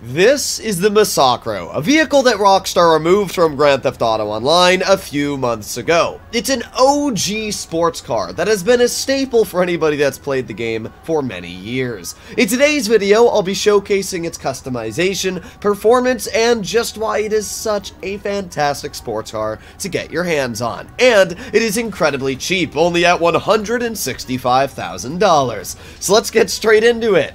This is the Massacro, a vehicle that Rockstar removed from Grand Theft Auto Online a few months ago. It's an OG sports car that has been a staple for anybody that's played the game for many years. In today's video, I'll be showcasing its customization, performance, and just why it is such a fantastic sports car to get your hands on. And it is incredibly cheap, only at $165,000. So let's get straight into it.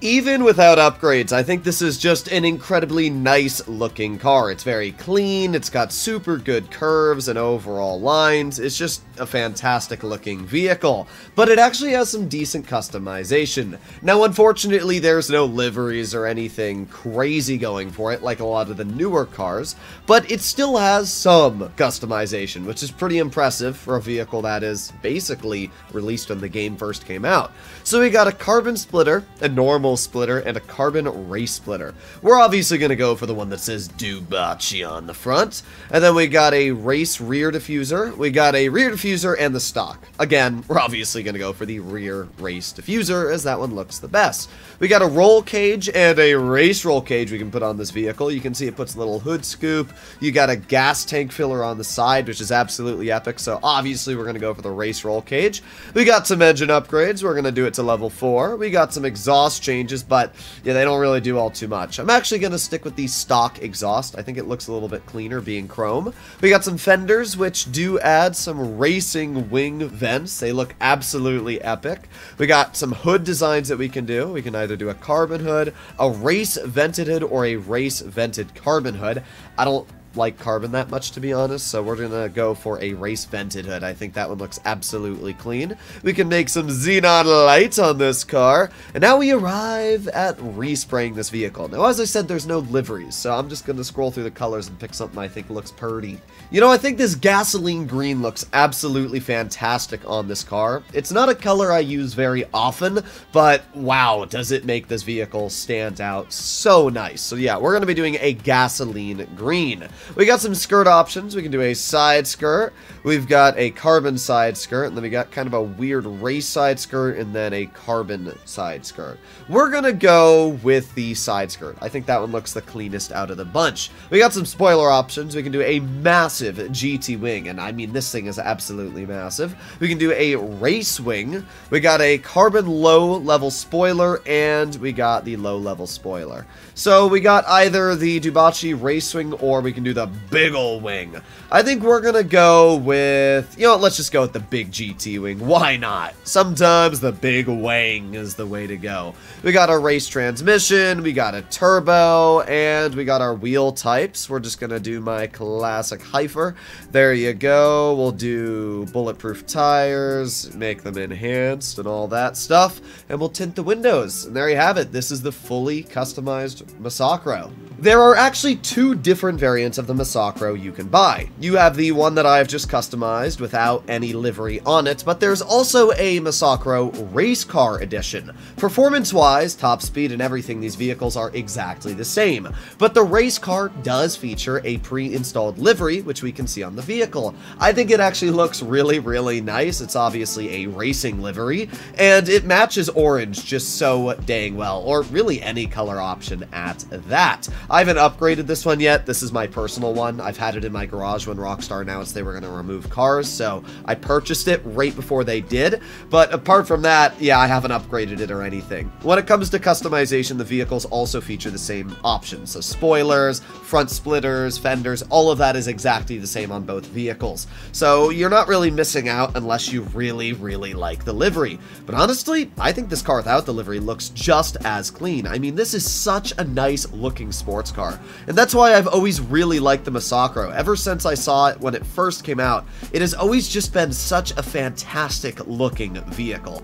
Even without upgrades, I think this is just an incredibly nice looking car. It's very clean, it's got super good curves and overall lines, it's just a fantastic looking vehicle. But it actually has some decent customization. Now unfortunately there's no liveries or anything crazy going for it like a lot of the newer cars, but it still has some customization, which is pretty impressive for a vehicle that is basically released when the game first came out. So we got a carbon splitter, a normal splitter, and a carbon race splitter. We're obviously going to go for the one that says Dubachi on the front. And then we got a race rear diffuser, we got a rear diffuser, and the stock. Again, we're obviously going to go for the rear race diffuser as that one looks the best. We got a roll cage and a race roll cage we can put on this vehicle. You can see it puts a little hood scoop. You got a gas tank filler on the side, which is absolutely epic. So obviously we're going to go for the race roll cage. We got some engine upgrades. We're going to do it to level 4. We got some exhaust changes, but yeah, they don't really do all too much. I'm actually going to stick with the stock exhaust. I think it looks a little bit cleaner being chrome. We got some fenders, which do add some racing wing vents. They look absolutely epic. We got some hood designs that we can do. We can either do a carbon hood, a race vented hood, or a race vented carbon hood. I don't like carbon that much, to be honest, so we're gonna go for a race vented hood. I think that one looks absolutely clean. We can make some xenon lights on this car, and now we arrive at respraying this vehicle. Now, as I said, there's no liveries, so I'm just gonna scroll through the colors and pick something I think looks pretty. You know, I think this gasoline green looks absolutely fantastic on this car. It's not a color I use very often, but wow, does it make this vehicle stand out so nice. So yeah, we're gonna be doing a gasoline green. We got some skirt options. We can do a side skirt. We've got a carbon side skirt, and then we got kind of a weird race side skirt, and then a carbon side skirt. We're gonna go with the side skirt. I think that one looks the cleanest out of the bunch. We got some spoiler options. We can do a massive GT wing, and I mean, this thing is absolutely massive. We can do a race wing. We got a carbon low level spoiler, and we got the low level spoiler. So we got either the Dubachi race wing, or we can do the big ol' wing. I think we're gonna go with, you know, let's just go with the big GT wing. Why not? Sometimes the big wing is the way to go. We got our race transmission, we got a turbo, and we got our wheel types. We're just gonna do my classic Heifer. There you go. We'll do bulletproof tires, make them enhanced and all that stuff, and we'll tint the windows. And there you have it. This is the fully customized Massacro. There are actually two different variants of the Massacro you can buy. You have the one that I've just customized without any livery on it, but there's also a Massacro race car edition. Performance-wise, top speed and everything, these vehicles are exactly the same, but the race car does feature a pre-installed livery, which we can see on the vehicle. I think it actually looks really, really nice. It's obviously a racing livery, and it matches orange just so dang well, or really any color option at that. I haven't upgraded this one yet. This is my personal one. I've had it in my garage when Rockstar announced they were going to remove cars, so I purchased it right before they did. But apart from that, yeah, I haven't upgraded it or anything. When it comes to customization, the vehicles also feature the same options. So spoilers, front splitters, fenders, all of that is exactly the same on both vehicles. So you're not really missing out unless you really, really like the livery. But honestly, I think this car without the livery looks just as clean. I mean, this is such a nice looking sports car, and that's why I've always really liked the Massacro. Ever since I saw it when it first came out, it has always just been such a fantastic looking vehicle.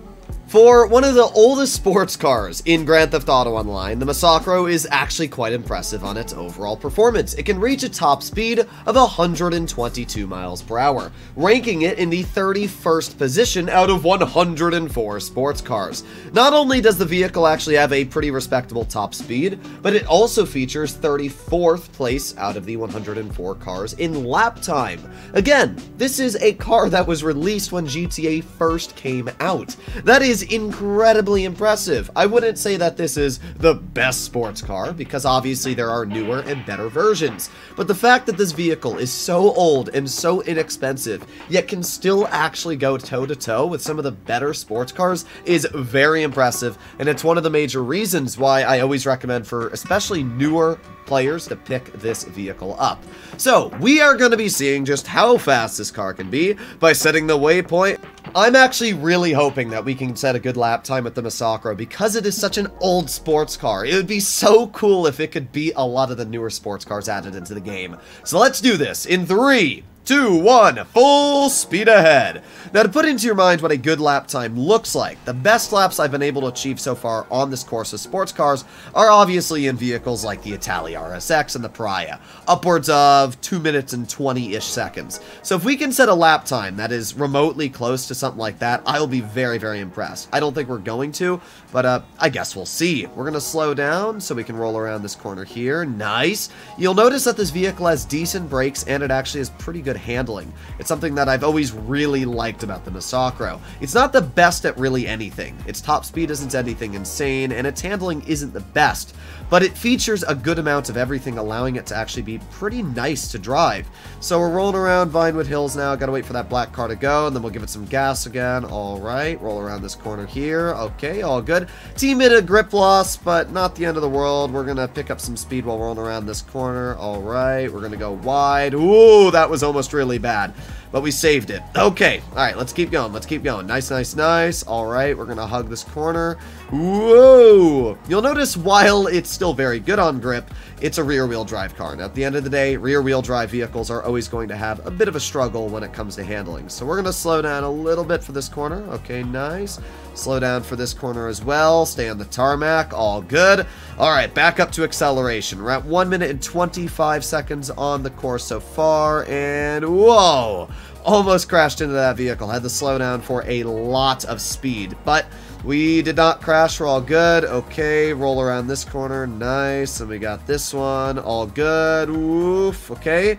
For one of the oldest sports cars in Grand Theft Auto Online, the Massacro is actually quite impressive on its overall performance. It can reach a top speed of 122 miles per hour, ranking it in the 31st position out of 104 sports cars. Not only does the vehicle actually have a pretty respectable top speed, but it also features 34th place out of the 104 cars in lap time. Again, this is a car that was released when GTA first came out. That is is incredibly impressive. I wouldn't say that this is the best sports car, because obviously there are newer and better versions. But the fact that this vehicle is so old and so inexpensive, yet can still actually go toe-to-toe with some of the better sports cars is very impressive, and it's one of the major reasons why I always recommend for especially newer players to pick this vehicle up. So, we are going to be seeing just how fast this car can be by setting the waypoint. I'm actually really hoping that we can set a good lap time with the Massacro because it is such an old sports car. It would be so cool if it could beat a lot of the newer sports cars added into the game. So let's do this in 3, 2, 1, full speed ahead. Now, to put into your mind what a good lap time looks like, the best laps I've been able to achieve so far on this course of sports cars are obviously in vehicles like the Italia RSX and the Pariah, upwards of 2 minutes and 20-ish seconds. So if we can set a lap time that is remotely close to something like that, I'll be very, very impressed. I don't think we're going to, but I guess we'll see. We're going to slow down so we can roll around this corner here. Nice. You'll notice that this vehicle has decent brakes and it actually has pretty good handling. It's something that I've always really liked about the Massacro. It's not the best at really anything. Its top speed isn't anything insane, and its handling isn't the best, but it features a good amount of everything, allowing it to actually be pretty nice to drive. So we're rolling around Vinewood Hills now. Gotta wait for that black car to go, and then we'll give it some gas again. Alright, roll around this corner here. Okay, all good. Team hit a grip loss, but not the end of the world. We're gonna pick up some speed while rolling around this corner. Alright, we're gonna go wide. Ooh, that was almost really bad, but we saved it. Okay, alright, let's keep going. Let's keep going. Nice, nice, nice. Alright, we're gonna hug this corner. Whoa! You'll notice while it's still very good on grip, it's a rear-wheel drive car. Now, at the end of the day, rear-wheel drive vehicles are always going to have a bit of a struggle when it comes to handling. So we're going to slow down a little bit for this corner. Okay, nice. Slow down for this corner as well. Stay on the tarmac. All good. All right, back up to acceleration. We're at 1 minute and 25 seconds on the course so far. And whoa! Almost crashed into that vehicle. Had to slow down for a lot of speed, but we did not crash. We're all good. Okay, roll around this corner. Nice. And we got this one. All good. Oof. Okay.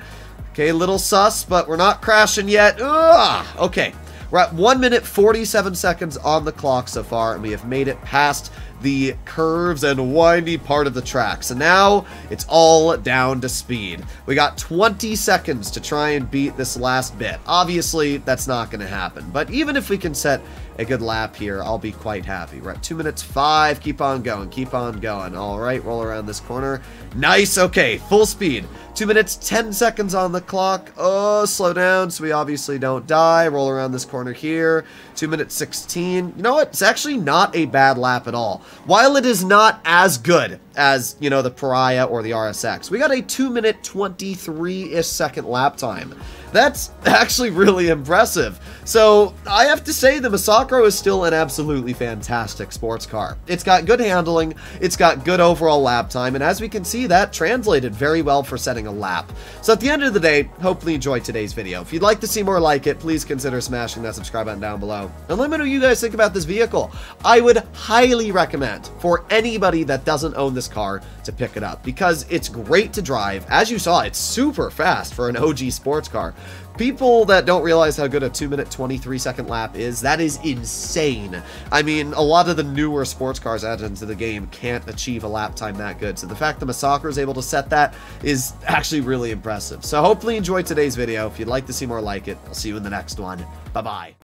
Okay, little sus, but we're not crashing yet. Ugh. Okay. We're at 1 minute 47 seconds on the clock so far, and we have made it past the curves and windy part of the track. So now it's all down to speed. We got 20 seconds to try and beat this last bit. Obviously, that's not going to happen, but even if we can set a good lap here, I'll be quite happy. We're at 2 minutes 5. Keep on going. Keep on going. All right, roll around this corner. Nice. Okay, full speed. 2 minutes 10 seconds on the clock. Oh, slow down so we obviously don't die. Roll around this corner here. 2 minutes 16. You know what? It's actually not a bad lap at all. While it is not as good as, you know, the Pariah or the RSX, we got a 2 minute 23-ish second lap time. That's actually really impressive. So I have to say the Massacro is still an absolutely fantastic sports car. It's got good handling, it's got good overall lap time, and as we can see, that translated very well for setting a lap. So at the end of the day, hopefully you enjoyed today's video. If you'd like to see more like it, please consider smashing that subscribe button down below. And let me know what you guys think about this vehicle. I would highly recommend for anybody that doesn't own this car to pick it up because it's great to drive. As you saw, it's super fast for an OG sports car. People that don't realize how good a 2 minute 23 second lap is, that is insane. I mean, a lot of the newer sports cars added into the game can't achieve a lap time that good. So the fact the Massacro is able to set that is actually really impressive. So hopefully you enjoyed today's video. If you'd like to see more like it, I'll see you in the next one. Bye-bye.